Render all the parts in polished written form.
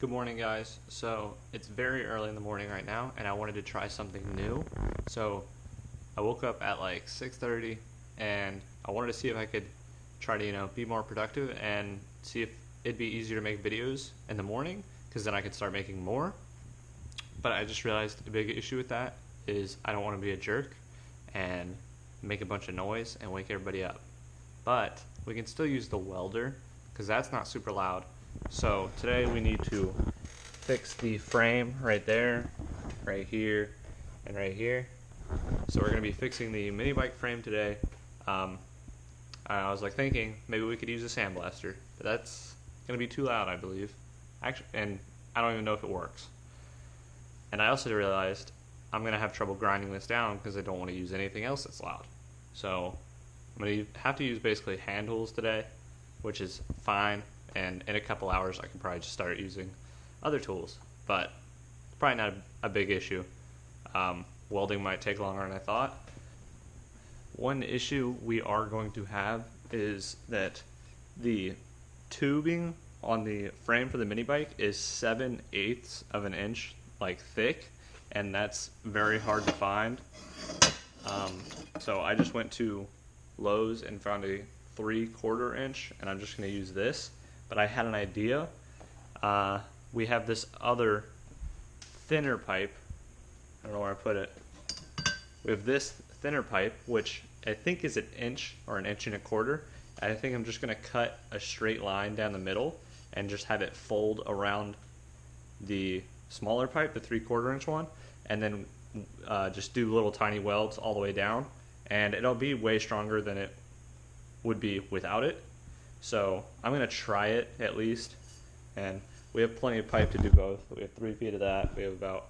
Good morning, guys. So it's very early in the morning right now, and I wanted to try something new. So I woke up at like 6:30, and I wanted to see if I could try to be more productive and see if it'd be easier to make videos in the morning, because then I could start making more. But I just realized the big issue with that is I don't want to be a jerk and make a bunch of noise and wake everybody up. But we can still use the welder because that's not super loud. So today we need to fix the frame right there, right here, and right here. So we're going to be fixing the mini bike frame today. I was thinking maybe we could use a sandblaster, but that's going to be too loud, I believe. Actually, and I don't even know if it works. And I also realized I'm going to have trouble grinding this down because I don't want to use anything else that's loud. So I'm going to have to use basically hand tools today, which is fine. And in a couple hours, I can probably just start using other tools. But it's probably not a big issue. Welding might take longer than I thought. One issue we are going to have is that the tubing on the frame for the mini bike is 7/8 of an inch thick, and that's very hard to find. So I just went to Lowe's and found a 3/4 inch, and I'm just going to use this. But I had an idea. We have this other thinner pipe. I don't know where I put it. We have this thinner pipe, which I think is an inch or an inch and a quarter. And I think I'm just going to cut a straight line down the middle and just have it fold around the smaller pipe, the 3/4 inch one, and then just do little tiny welds all the way down. And it'll be way stronger than it would be without it. So I'm going to try it at least, and we have plenty of pipe to do both. We have 3 feet of that. We have about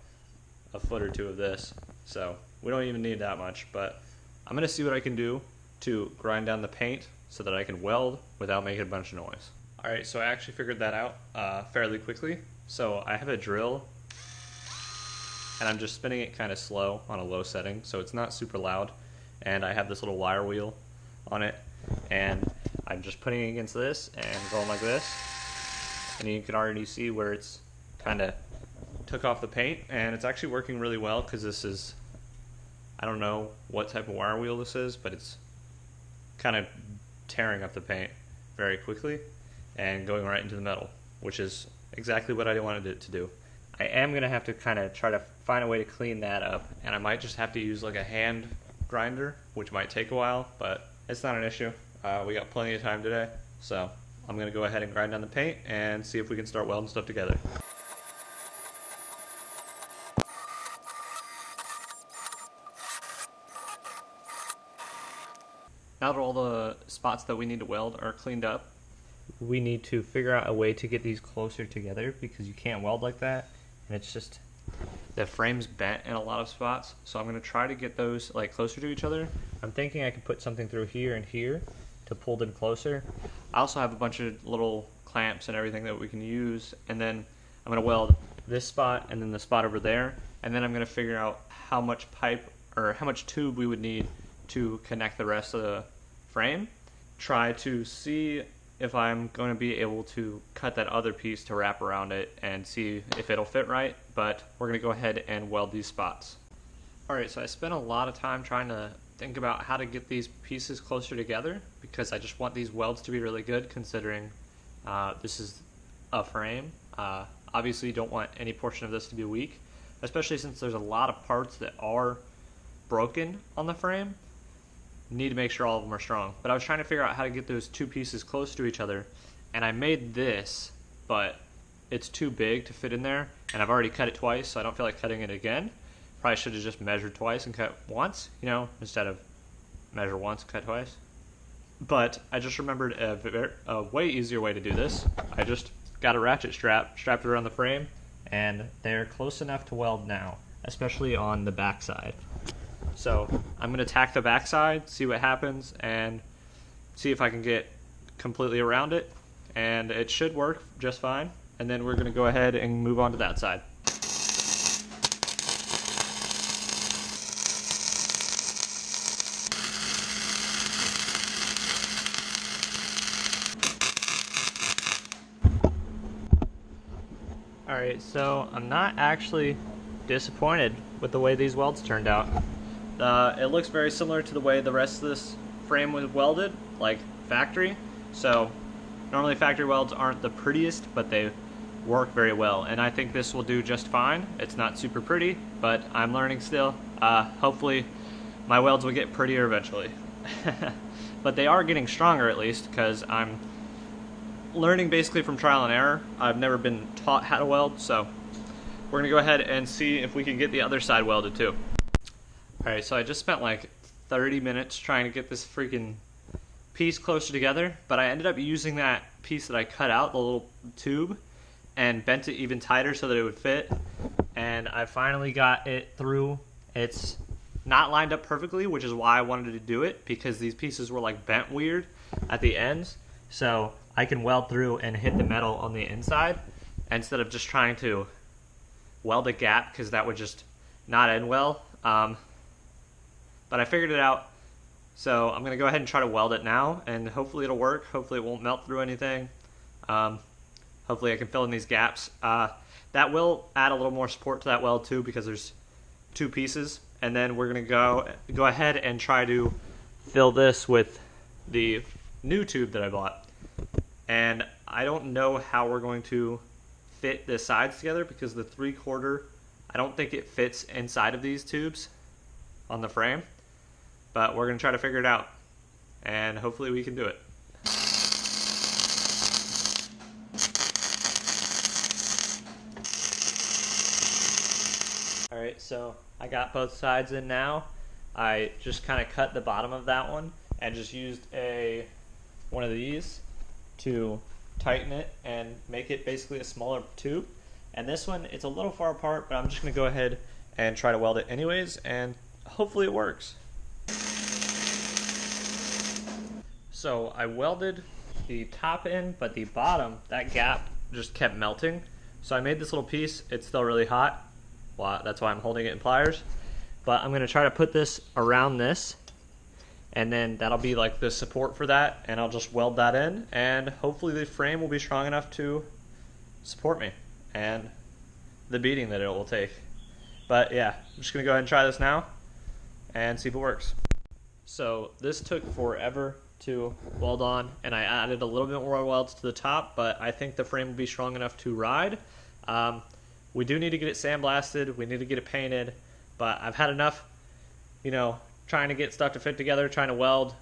a foot or two of this, so we don't even need that much. But I'm going to see what I can do to grind down the paint so that I can weld without making a bunch of noise. Alright, so I actually figured that out fairly quickly. So I have a drill, and I'm just spinning it kind of slow on a low setting, so it's not super loud. And I have this little wire wheel on it, and I'm just putting it against this and going like this, and you can already see where it's kind of took off the paint, and it's actually working really well because this is, I don't know what type of wire wheel this is, but it's kind of tearing up the paint very quickly and going right into the metal, which is exactly what I wanted it to do. I am going to have to kind of try to find a way to clean that up, and I might just have to use like a hand grinder, which might take a while, but it's not an issue. We got plenty of time today, so I'm going to go ahead and grind down the paint and see if we can start welding stuff together. Now that all the spots that we need to weld are cleaned up, we need to figure out a way to get these closer together, because you can't weld like that, and it's just, the frame's bent in a lot of spots. So I'm going to try to get those closer to each other. I'm thinking I could put something through here and here to pull them closer. I also have a bunch of little clamps and everything that we can use, and then I'm going to weld this spot and then the spot over there, and then I'm going to figure out how much pipe or how much tube we would need to connect the rest of the frame. Try to see if I'm going to be able to cut that other piece to wrap around it and see if it'll fit right, but we're going to go ahead and weld these spots. Alright, so I spent a lot of time trying to think about how to get these pieces closer together, because I just want these welds to be really good, considering this is a frame. Obviously you don't want any portion of this to be weak, especially since there's a lot of parts that are broken on the frame. Need to make sure all of them are strong. But I was trying to figure out how to get those two pieces close to each other, and I made this, but it's too big to fit in there, and I've already cut it twice, so I don't feel like cutting it again. Probably should have just measured twice and cut once, instead of measure once, cut twice. But I just remembered a way easier way to do this. I just got a ratchet strapped around the frame, and they're close enough to weld now, especially on the back side. So I'm going to tack the back side, see what happens, and see if I can get completely around it, and it should work just fine. And then we're going to go ahead and move on to that side. Alright, so I'm not actually disappointed with the way these welds turned out. It looks very similar to the way the rest of this frame was welded, like factory. So normally factory welds aren't the prettiest, but they work very well, and I think this will do just fine. It's not super pretty, but I'm learning still. Hopefully my welds will get prettier eventually. But they are getting stronger, at least, because I'm learning basically from trial and error. I've never been taught how to weld, so we're gonna go ahead and see if we can get the other side welded too. Alright, so I just spent like 30 minutes trying to get this freaking piece closer together, but I ended up using that piece that I cut out, the little tube, and bent it even tighter so that it would fit, and I finally got it through. It's not lined up perfectly, which is why I wanted to do it, because these pieces were like bent weird at the ends, so I can weld through and hit the metal on the inside instead of just trying to weld a gap, because that would just not end well. But I figured it out, so I'm going to go ahead and try to weld it now, and hopefully it'll work. Hopefully it won't melt through anything. Hopefully I can fill in these gaps. That will add a little more support to that weld too, because there's two pieces. And then we're going to go ahead and try to fill this with the new tube that I bought. And I don't know how we're going to fit the sides together, because the 3/4, I don't think it fits inside of these tubes on the frame. But we're going to try to figure it out, and hopefully we can do it. Alright, so I got both sides in now. I just kind of cut the bottom of that one and just used one of these to tighten it and make it basically a smaller tube. And this one, it's a little far apart, but I'm just going to go ahead and try to weld it anyways, and hopefully it works. So I welded the top in, but the bottom, that gap just kept melting. So I made this little piece. It's still really hot. Well, that's why I'm holding it in pliers. But I'm going to try to put this around this, and then that'll be like the support for that, and I'll just weld that in, and hopefully the frame will be strong enough to support me and the beating that it will take. But yeah, I'm just going to go ahead and try this now and see if it works. So this took forever to weld on, and I added a little bit more welds to the top, but I think the frame will be strong enough to ride. We do need to get it sandblasted, we need to get it painted, but I've had enough, trying to get stuff to fit together, trying to weld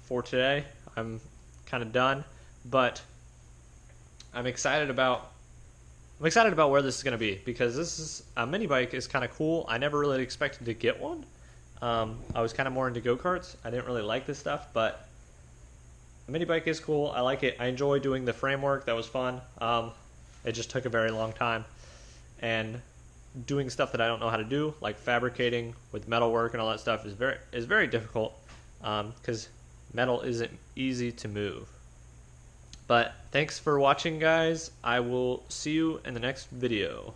for today. I'm kind of done, but I'm excited about where this is going to be, because this is a mini bike is kind of cool. I never really expected to get one. I was kind of more into go-karts. I didn't really like this stuff, but the mini bike is cool. I like it. I enjoy doing the framework. That was fun. It just took a very long time, and doing stuff that I don't know how to do, like fabricating with metal work and all that stuff, is very difficult, because metal isn't easy to move. But thanks for watching, guys. I will see you in the next video.